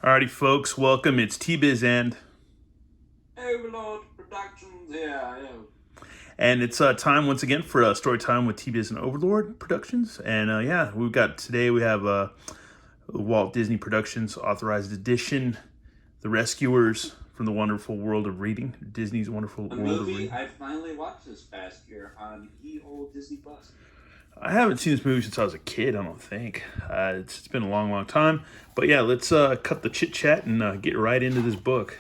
Alrighty, folks, welcome. It's T-Biz and Overlord Productions here. Yeah. it's time once again for story time with T-Biz and Overlord Productions. And we have Walt Disney Productions Authorized Edition, The Rescuers from the Wonderful World of Reading, Disney's Wonderful A World of movie Reading. I finally watched this past year on old Disney Plus. I haven't seen this movie since I was a kid, I don't think. It's been a long, long time. But yeah, let's cut the chit-chat and get right into this book.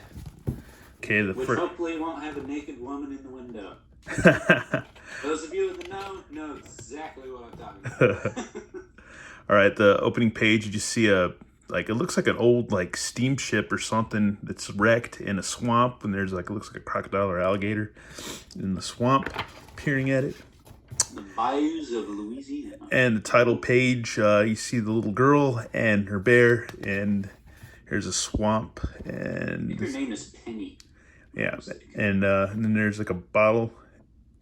Okay, Which hopefully won't have a naked woman in the window. Those of you in the know exactly what I'm talking about. All right, the opening page, you just see it looks like an old steamship or something that's wrecked in a swamp, and there's it looks like a crocodile or alligator in the swamp peering at it. The bayous of Louisiana. And the title page, you see the little girl and her bear, and here's a swamp, and I think her name is Penny. Yeah, and then there's a bottle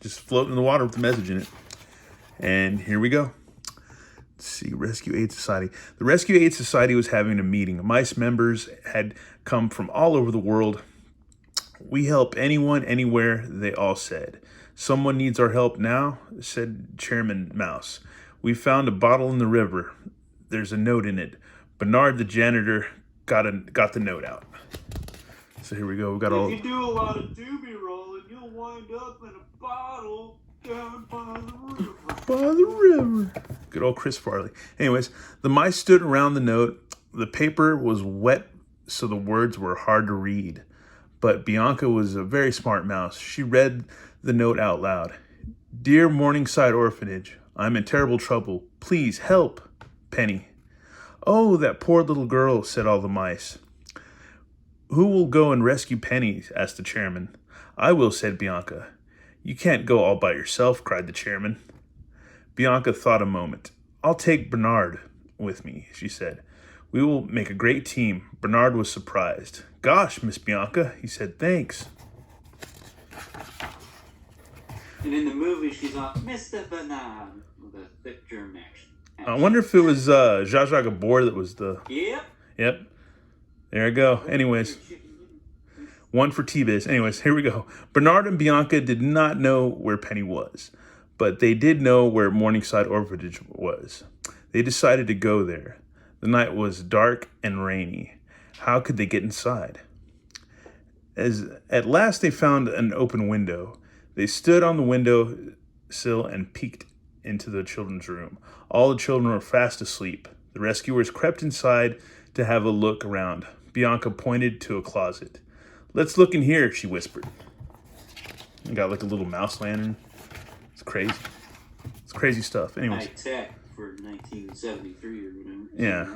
just floating in the water with a message in it. And here we go. Let's see, Rescue Aid Society. The Rescue Aid Society was having a meeting. Mice members had come from all over the world. We help anyone, anywhere, they all said. Someone needs our help now, said Chairman Mouse. We found a bottle in the river. There's a note in it. Bernard, the janitor, got the note out. So here we go. We got all. If you do a lot of doobie rolling, you'll wind up in a bottle down by the river. By the river. Good old Chris Farley. Anyways, the mice stood around the note. The paper was wet, so the words were hard to read. But Bianca was a very smart mouse. She read the note out loud. Dear Morningside Orphanage, I'm in terrible trouble. Please help. Penny. Oh, that poor little girl, said all the mice. Who will go and rescue Penny? Asked the chairman. I will, said Bianca. You can't go all by yourself, cried the chairman. Bianca thought a moment. I'll take Bernard with me, she said. We will make a great team. Bernard was surprised. Gosh, Miss Bianca, he said, thanks. And in the movie, she's on Mr. Bernard with a thick German accent. I wonder if it was Zsa Zsa Gabor that was the... Yep. There I go. Anyways, one for T-Biz. Anyways, here we go. Bernard and Bianca did not know where Penny was, but they did know where Morningside Orphanage was. They decided to go there. The night was dark and rainy. How could they get inside? As at last they found an open window. They stood on the window sill and peeked into the children's room. All the children were fast asleep. The rescuers crept inside to have a look around. Bianca pointed to a closet. Let's look in here, she whispered. I got a little mouse lantern. It's crazy. It's crazy stuff. Anyways. High tech for 1973 or whatever. Yeah.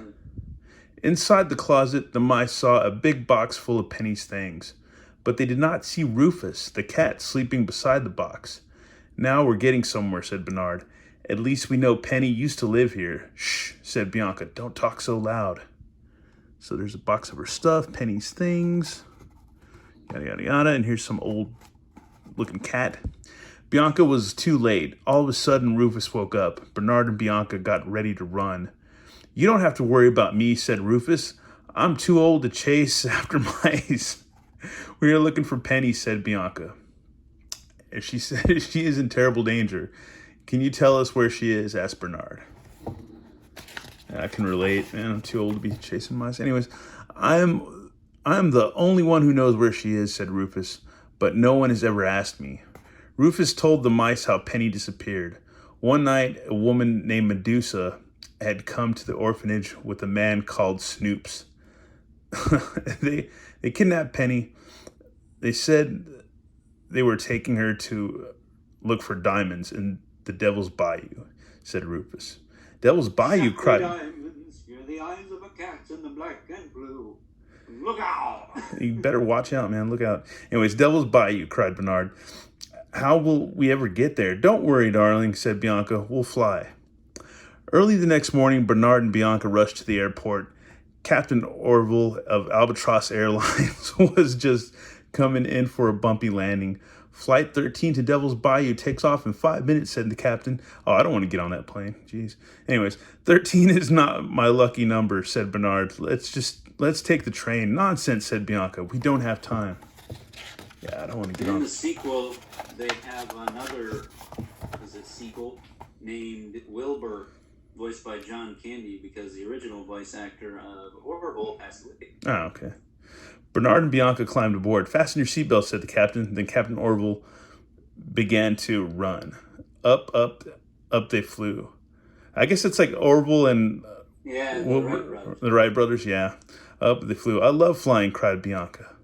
Inside the closet, the mice saw a big box full of Penny's things. But they did not see Rufus, the cat, sleeping beside the box. Now we're getting somewhere, said Bernard. At least we know Penny used to live here. Shh, said Bianca. Don't talk so loud. So there's a box of her stuff, Penny's things, yada, yada, yada. And here's some old-looking cat. Bianca was too late. All of a sudden, Rufus woke up. Bernard and Bianca got ready to run. You don't have to worry about me, said Rufus. I'm too old to chase after mice. We are looking for Penny, said Bianca. She said she is in terrible danger. Can you tell us where she is? Asked Bernard. I can relate, man. I'm too old to be chasing mice. Anyways, I'm the only one who knows where she is, said Rufus, but no one has ever asked me. Rufus told the mice how Penny disappeared. One night, a woman named Medusa had come to the orphanage with a man called Snoops. They kidnapped Penny. They said they were taking her to look for diamonds in the Devil's Bayou, said Rufus. Devil's Bayou, cried. Diamonds, you're the eyes of a cat in the black and blue. Look out! You better watch out, man. Look out. Anyways, Devil's Bayou, cried Bernard. How will we ever get there? Don't worry, darling, said Bianca. We'll fly. Early the next morning, Bernard and Bianca rushed to the airport. Captain Orville of Albatross Airlines was just coming in for a bumpy landing. Flight 13 to Devil's Bayou takes off in 5 minutes, said the captain. Oh, I don't want to get on that plane. Jeez. Anyways, 13 is not my lucky number, said Bernard. Let's take the train. Nonsense, said Bianca. We don't have time. Yeah, I don't want to get on. In the sequel, they have another sequel named Wilbur, voiced by John Candy, because the original voice actor of Overlord passed away. Oh, okay. Bernard and Bianca climbed aboard. Fasten your seatbelts, said the captain. Then Captain Orville began to run. Up, up, up they flew. I guess it's like Orville and the Wright brothers. Yeah, up they flew. I love flying, cried Bianca.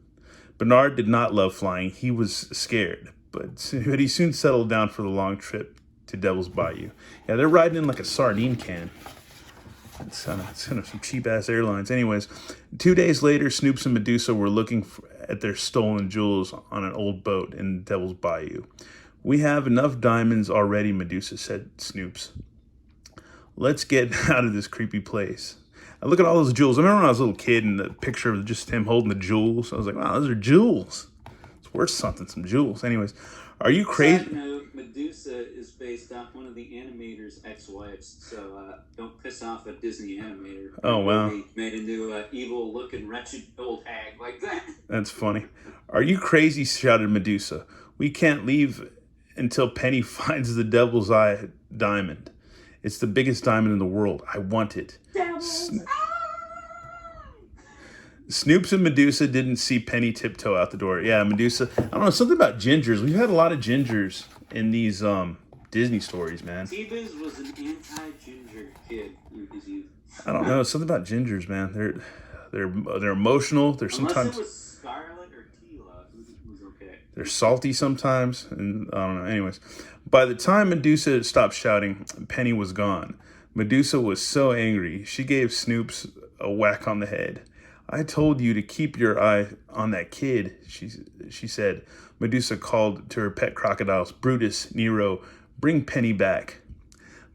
Bernard did not love flying. He was scared, but he soon settled down for the long trip to Devil's Bayou. Yeah, they're riding in like a sardine can. It's kind of some cheap-ass airlines. Anyways, 2 days later, Snoops and Medusa were looking at their stolen jewels on an old boat in Devil's Bayou. We have enough diamonds already, Medusa, said Snoops. Let's get out of this creepy place. I look at all those jewels. I remember when I was a little kid and the picture of just him holding the jewels. I was like, wow, those are jewels. It's worth something, some jewels. Anyways, are you crazy? Side note, Medusa is based off one of the animator's ex-wives, so don't piss off a Disney animator. Oh, wow. Made into an evil-looking, wretched old hag like that. That's funny. Are you crazy, shouted Medusa. We can't leave until Penny finds the Devil's Eye diamond. It's the biggest diamond in the world. I want it. Snoops and Medusa didn't see Penny tiptoe out the door. Yeah, Medusa. I don't know, something about gingers. We've had a lot of gingers in these Disney stories, man. T-Biz was an anti-ginger kid in his youth. I don't know, something about gingers, man. They're emotional. They're sometimes. Unless it was Scarlet or Tila, it was okay. They're salty sometimes, and I don't know. Anyways, by the time Medusa stopped shouting, Penny was gone. Medusa was so angry, she gave Snoops a whack on the head. I told you to keep your eye on that kid, she said. Medusa called to her pet crocodiles, Brutus, Nero, bring Penny back.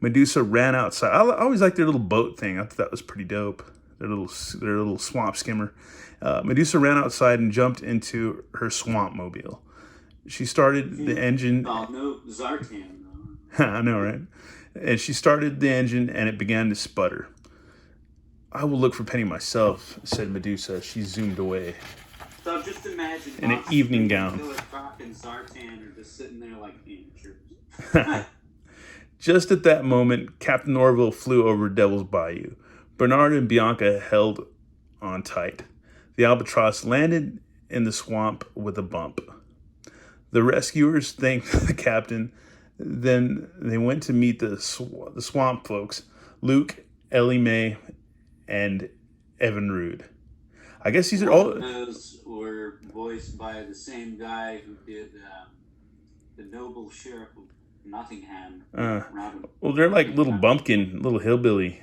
Medusa ran outside. I always liked their little boat thing. I thought that was pretty dope. Their little swamp skimmer. Medusa ran outside and jumped into her swamp mobile. She started the engine. Oh, no Zartan, though. I know, right? And she started the engine, and it began to sputter. I will look for Penny myself, said Medusa. She zoomed away. So just imagine in an evening gown. Croc and Zartan are just sitting there like amateurs. Just at that moment, Captain Orville flew over Devil's Bayou. Bernard and Bianca held on tight. The albatross landed in the swamp with a bump. The rescuers thanked the captain. Then they went to meet the swamp folks, Luke, Ellie Mae, and Evan Rood. I guess these are all. Those were voiced by the same guy who did the noble sheriff of Nottingham. Well, they're like little bumpkin, little hillbilly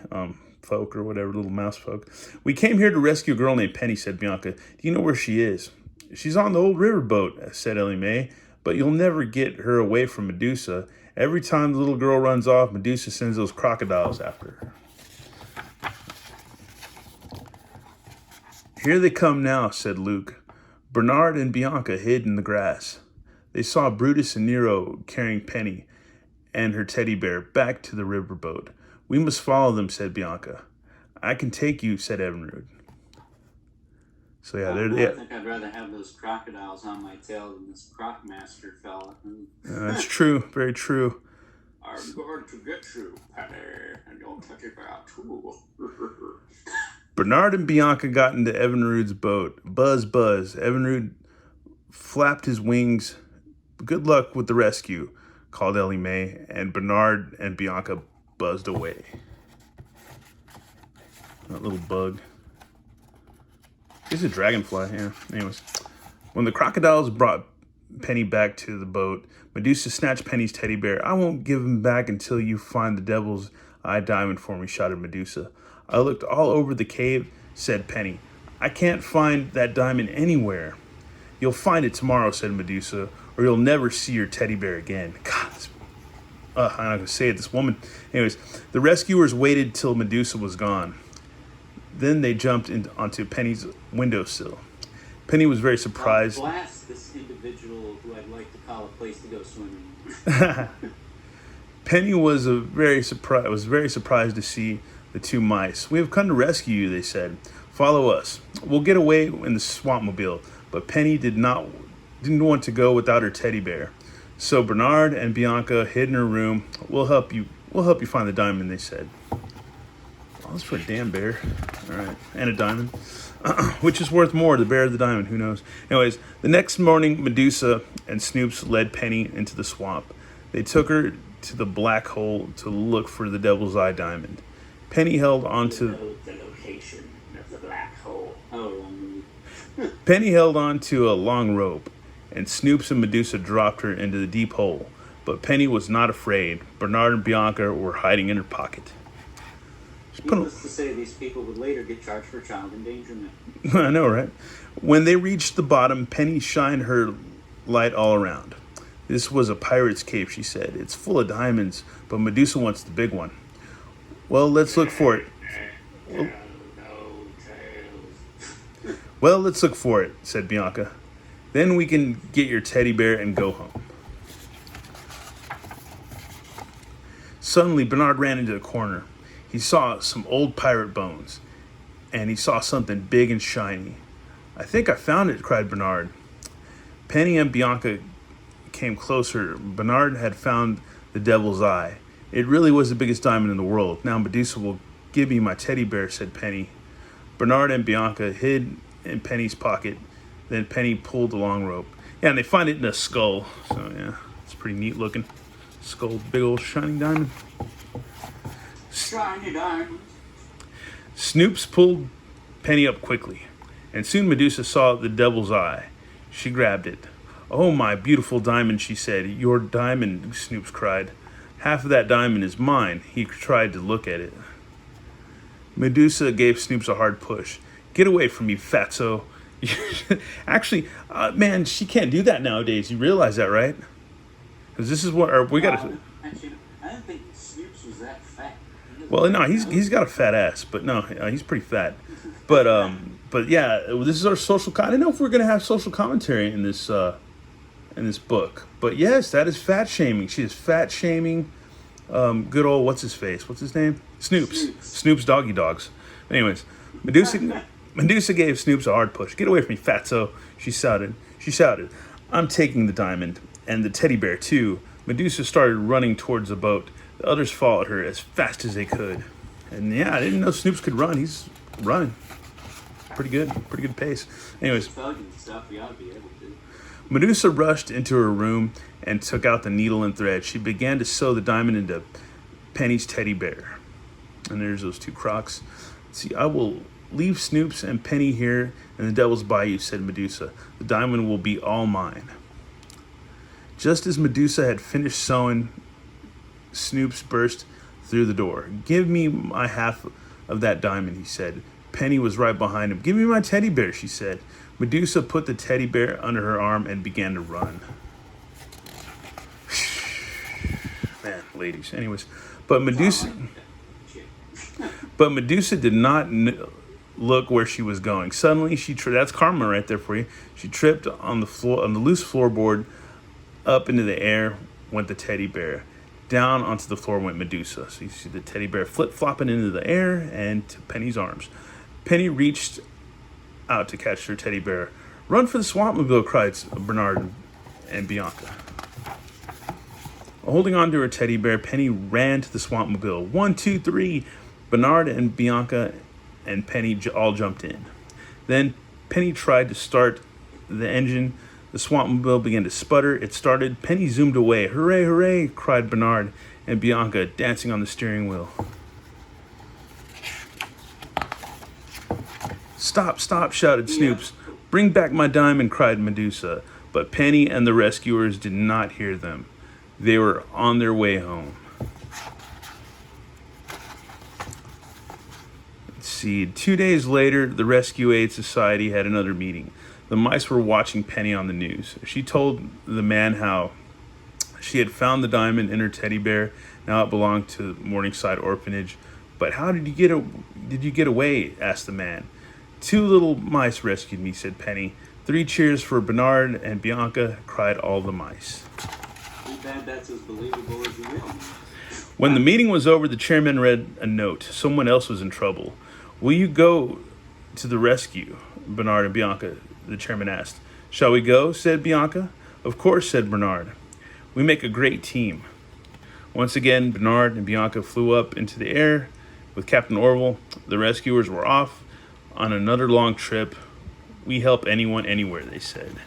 folk or whatever, little mouse folk. We came here to rescue a girl named Penny, said Bianca. Do you know where she is? She's on the old riverboat, said Ellie Mae. But you'll never get her away from Medusa. Every time the little girl runs off, Medusa sends those crocodiles after her. Here they come now, said Luke. Bernard and Bianca hid in the grass. They saw Brutus and Nero carrying Penny and her teddy bear back to the riverboat. We must follow them, said Bianca. I can take you, said Evinrude. So yeah, I think I'd rather have those crocodiles on my tail than this crocmaster fella. That's true, very true. I'm going to get you, Penny, and you'll take it back too. Bernard and Bianca got into Evinrude's boat. Buzz, buzz. Evinrude flapped his wings. Good luck with the rescue, called Ellie Mae, and Bernard and Bianca buzzed away. That little bug. It's a dragonfly, yeah. Anyways, when the crocodiles brought Penny back to the boat, Medusa snatched Penny's teddy bear. I won't give him back until you find the Devil's Eye diamond for me, shouted Medusa. I looked all over the cave, said Penny. I can't find that diamond anywhere. You'll find it tomorrow, said Medusa, or you'll never see your teddy bear again. God, I'm not going to say it, this woman. Anyways, the rescuers waited till Medusa was gone. Then they jumped onto Penny's windowsill. Penny was very surprised. Blast this individual individual who I'd like to call a place to go swimming. Penny was very surprised to see the two mice. "We have come to rescue you," they said. "Follow us. We'll get away in the swampmobile." But Penny didn't want to go without her teddy bear. So Bernard and Bianca hid in her room. "We'll help you. We'll help you find the diamond," they said. Well, that's for a damn bear. All right, and a diamond. Which is worth more, the bear or the diamond? Who knows? Anyways, the next morning, Medusa and Snoops led Penny into the swamp. They took her to the black hole to look for the Devil's Eye diamond. Penny held onto The location of the black hole. Oh, Penny held on to a long rope, and Snoops and Medusa dropped her into the deep hole. But Penny was not afraid. Bernard and Bianca were hiding in her pocket. Needless to say, these people would later get charged for child endangerment. I know, right? When they reached the bottom, Penny shined her light all around. "This was a pirate's cave," she said. "It's full of diamonds, but Medusa wants the big one." "Well, let's look for it." "Well, let's look for it," said Bianca. "Then we can get your teddy bear and go home." Suddenly, Bernard ran into the corner. He saw some old pirate bones, and he saw something big and shiny. "I think I found it," cried Bernard. Penny and Bianca came closer. Bernard had found the Devil's Eye. "It really was the biggest diamond in the world. Now Medusa will give me my teddy bear," said Penny. Bernard and Bianca hid in Penny's pocket. Then Penny pulled the long rope. Yeah, and they find it in a skull. So yeah, it's pretty neat looking. Skull, big old shining diamond. Shiny diamond. Snoops pulled Penny up quickly, and soon Medusa saw the Devil's Eye. She grabbed it. "Oh, my beautiful diamond," she said. "Your diamond," Snoops cried. "Half of that diamond is mine." He tried to look at it. Medusa gave Snoops a hard push. "Get away from me, fatso." Actually, man, she can't do that nowadays. You realize that, right? Because this is what we got to. Actually, I didn't think Snoops was that fat. Well, no, he's got a fat ass, but no, he's pretty fat. But yeah, this is our social. I don't know if we're gonna have social commentary in this book, but yes, that is fat shaming. She is fat shaming. Good old what's his face? What's his name? Snoops doggy dogs. Anyways, Medusa gave Snoops a hard push. "Get away from me, fatso!" She shouted. "I'm taking the diamond and the teddy bear too." Medusa started running towards the boat. The others followed her as fast as they could. And yeah, I didn't know Snoops could run. He's running. Pretty good pace. Anyways, Medusa rushed into her room and took out the needle and thread. She began to sew the diamond into Penny's teddy bear. And there's those two crocs. "See, I will leave Snoops and Penny here in the Devil's Bayou," said Medusa. "The diamond will be all mine." Just as Medusa had finished sewing, Snoops burst through the door. "Give me my half of that diamond," he said. Penny was right behind him. "Give me my teddy bear," she said. Medusa put the teddy bear under her arm and began to run. Man, ladies. Anyways, but Medusa did not look where she was going. Suddenly, that's karma right there for you. She tripped on the loose floorboard. Up into the air went the teddy bear. Down onto the floor went Medusa. So you see the teddy bear flip-flopping into the air and to Penny's arms. Penny reached out to catch her teddy bear. "Run for the swampmobile," cried Bernard and Bianca. Holding on to her teddy bear, Penny ran to the swampmobile. 1, 2, 3. Bernard and Bianca and Penny all jumped in. Then Penny tried to start the engine. The swampmobile began to sputter. It started. Penny zoomed away. "Hooray, hooray!" cried Bernard and Bianca, dancing on the steering wheel. "Stop, stop," shouted Snoops. "Bring back my diamond," cried Medusa. But Penny and the rescuers did not hear them. They were on their way home. Let's see. 2 days later, the Rescue Aid Society had another meeting. The mice were watching Penny on the news. She told the man how she had found the diamond in her teddy bear. Now it belonged to Morningside Orphanage. "But how did you get away?" asked the man. "Two little mice rescued me," said Penny. 3 cheers for Bernard and Bianca, cried all the mice. Too bad that's as believable as the real one. When the meeting was over, the chairman read a note. Someone else was in trouble. Will you go to the rescue? Bernard and Bianca, the chairman asked. Shall we go? Said Bianca. Of course, said Bernard. We make a great team. Once again, Bernard and Bianca flew up into the air with Captain Orville. The rescuers were off on another long trip. We help anyone, anywhere, they said.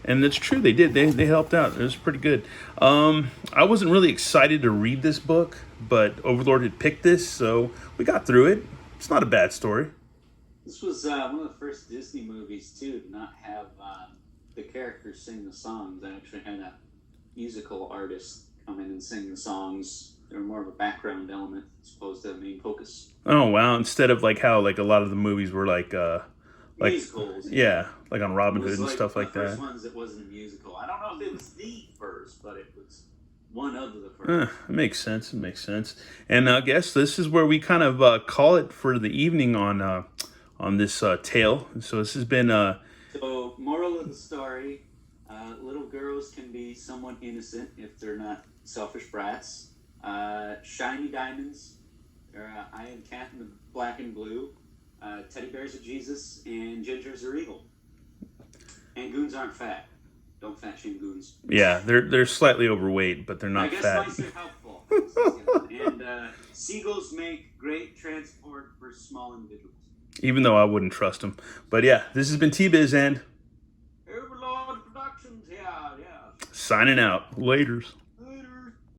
And that's true, they did. They helped out. It was pretty good. I wasn't really excited to read this book, but Overlord had picked this, so we got through it. It's not a bad story. This was one of the first Disney movies, too, to not have the characters sing the songs. They actually had a musical artist come in and sing the songs. They were more of a background element as opposed to the main focus. Oh, wow. Instead of like how like a lot of the movies were like musicals. Yeah, like on Robin Hood and stuff like that. The first ones, it wasn't a musical. I don't know if it was the first, but it was one of the first. It makes sense. It makes sense. And I guess this is where we kind of call it for the evening on this tale. So this has been... So, moral of the story, little girls can be somewhat innocent if they're not selfish brats. Shiny diamonds, I am cat in the black and blue. Teddy bears are Jesus, and gingers are evil. And goons aren't fat. Don't fat shame goons. Yeah, they're slightly overweight, but they're not fat. I guess mice are helpful. And seagulls make great transport for small individuals. Even though I wouldn't trust them. But yeah, this has been T-Biz and Overlord Productions, yeah. signing out. Laters.